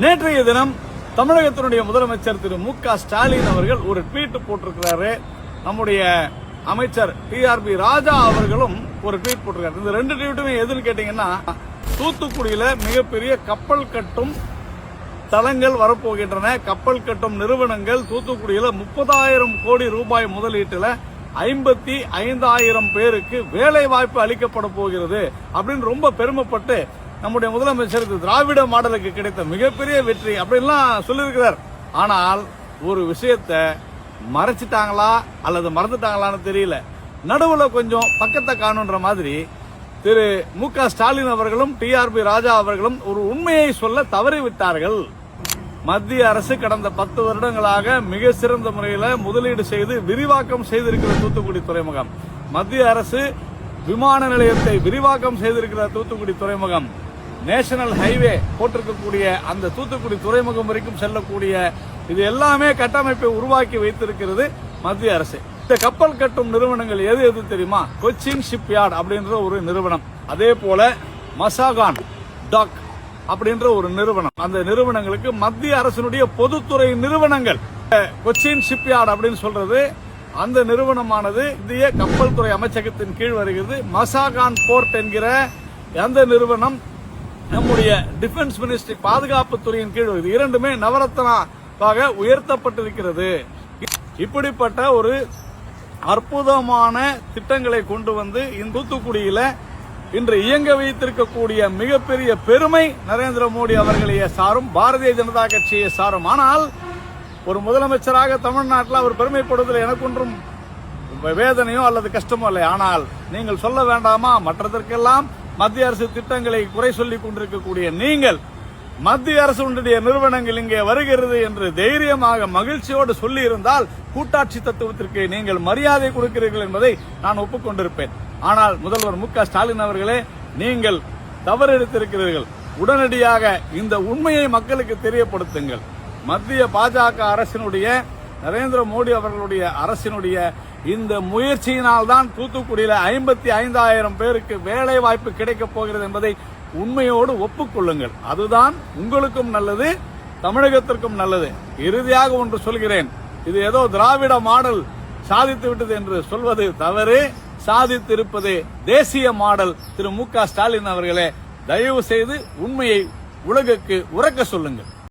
நேற்றைய தினம் தமிழகத்தினுடைய முதலமைச்சர் திரு மு.க. ஸ்டாலின் அவர்கள் ஒரு ட்வீட் போட்டிருக்கிறாரு. நம்முடைய அமைச்சர் டிஆர்பி ராஜா அவர்களும் ஒரு ட்வீட் போட்டிருக்காரு. இந்த ரெண்டு ட்வீட்டுமே எதுன்னு கேட்டீங்கன்னா, தூத்துக்குடியில மிகப்பெரிய கப்பல் கட்டும் தளங்கள் வரப்போகின்றன. கப்பல் கட்டும் நிறுவனங்கள் தூத்துக்குடியில 30,000 கோடி ரூபாய் முதலீட்டுல 55,000 பேருக்கு வேலை வாய்ப்பு அளிக்கப்பட போகிறது அப்படின்னு ரொம்ப பெருமைப்பட்டு நம்முடைய முதலமைச்சருக்கு திராவிட மாடலுக்கு கிடைத்த மிகப்பெரிய வெற்றி அப்படின்லாம் சொல்லியிருக்கிறார். ஆனால் ஒரு விஷயத்தை மறைச்சிட்டாங்களா அல்லது மறந்துட்டாங்களான்னு தெரியல. நடுவுல கொஞ்சம் பக்கத்தை காணுன்ற மாதிரி திரு மு.க. ஸ்டாலின் அவர்களும் டிஆர்பி ராஜா அவர்களும் ஒரு உண்மையை சொல்ல தவறிவிட்டார்கள். மத்திய அரசு கடந்த 10 வருடங்களாக மிக சிறந்த முறையில் முதலீடு செய்து விரிவாக்கம் செய்திருக்கிற தூத்துக்குடி துறைமுகம், மத்திய அரசு விமான நிலையத்தை விரிவாக்கம் செய்திருக்கிற தூத்துக்குடி துறைமுகம், நேஷனல் ஹைவே போட்டிருக்கக்கூடிய அந்த தூத்துக்குடி துறைமுகம் வரைக்கும் செல்லக்கூடிய இது எல்லாமே கட்டமைப்பை உருவாக்கி வைத்திருக்கிறது மத்திய அரசு. இந்த கப்பல் கட்டும் நிறுவனங்கள் எது எது தெரியுமா? கொச்சின் ஷிப்யார்ட் அப்படின்ற ஒரு நிறுவனம், அதே போல மசாகான் டாக் அப்படின்ற ஒரு நிறுவனம். அந்த நிறுவனங்களுக்கு மத்திய அரசினுடைய பொதுத்துறை நிறுவனங்கள். கொச்சின் ஷிப்யார்ட் அப்படின்னு சொல்றது அந்த நிறுவனமானது இந்திய கப்பல் துறை அமைச்சகத்தின் கீழ் வருகிறது. மசாகான் போர்ட் என்கிற அந்த நிறுவனம் நம்முடைய டிஃபென்ஸ் மினிஸ்ட்ரி பாதுகாப்பு துறையின் கீழ் வருகிறது. இரண்டுமே நவரத்னாவாக உயர்த்தப்பட்டிருக்கிறது. இப்படிப்பட்ட ஒரு அற்புதமான திட்டங்களை கொண்டு வந்து இந்த தூத்துக்குடியில இன்று இயங்க வைத்திருக்கக்கூடிய மிகப்பெரிய பெருமை நரேந்திர மோடி அவர்களையே சாரும், பாரதிய ஜனதா கட்சியை சாரும். ஆனால் ஒரு முதலமைச்சராக தமிழ்நாட்டில் அவர் பெருமைப்படுவதில் எனக்கு ஒன்றும் வேதனையோ அல்லது கஷ்டமோ இல்லை. ஆனால் நீங்கள் சொல்ல வேண்டாமா, மற்றதற்கெல்லாம் மத்திய அரசு திட்டங்களை குறை சொல்லிக் கொண்டிருக்கக்கூடிய நீங்கள் மத்திய அரசுடைய நிறுவனங்கள் இங்கே வருகிறது என்று தைரியமாக மகிழ்ச்சியோடு சொல்லி இருந்தால் கூட்டாட்சி தத்துவத்திற்கு நீங்கள் மரியாதை கொடுக்கிறீர்கள் என்பதை நான் ஒப்புக்கொண்டிருப்பேன். ஆனால் முதல்வர் மு.க. ஸ்டாலின் அவர்களே, நீங்கள் தவறெடுத்திருக்கிறீர்கள். உடனடியாக இந்த உண்மையை மக்களுக்கு தெரியப்படுத்துங்கள். மத்திய பாஜக அரசினுடைய நரேந்திர மோடி அவர்களுடைய அரசினுடைய இந்த முயற்சியினால் தான் தூத்துக்குடியில 55,000 பேருக்கு வேலை வாய்ப்பு கிடைக்கப் போகிறது என்பதை உண்மையோடு ஒப்புக்கொள்ளுங்கள். அதுதான் உங்களுக்கும் நல்லது, தமிழகத்திற்கும் நல்லது. இறுதியாக ஒன்று சொல்கிறேன், இது ஏதோ திராவிட மாடல் சாதித்து விட்டது என்று சொல்வது தவறு. சாதித்திருப்பது தேசிய மாடல். திரு மு.க. ஸ்டாலின் அவர்களே, தயவு செய்து உண்மையை உலகுக்கு உரக்க சொல்லுங்கள்.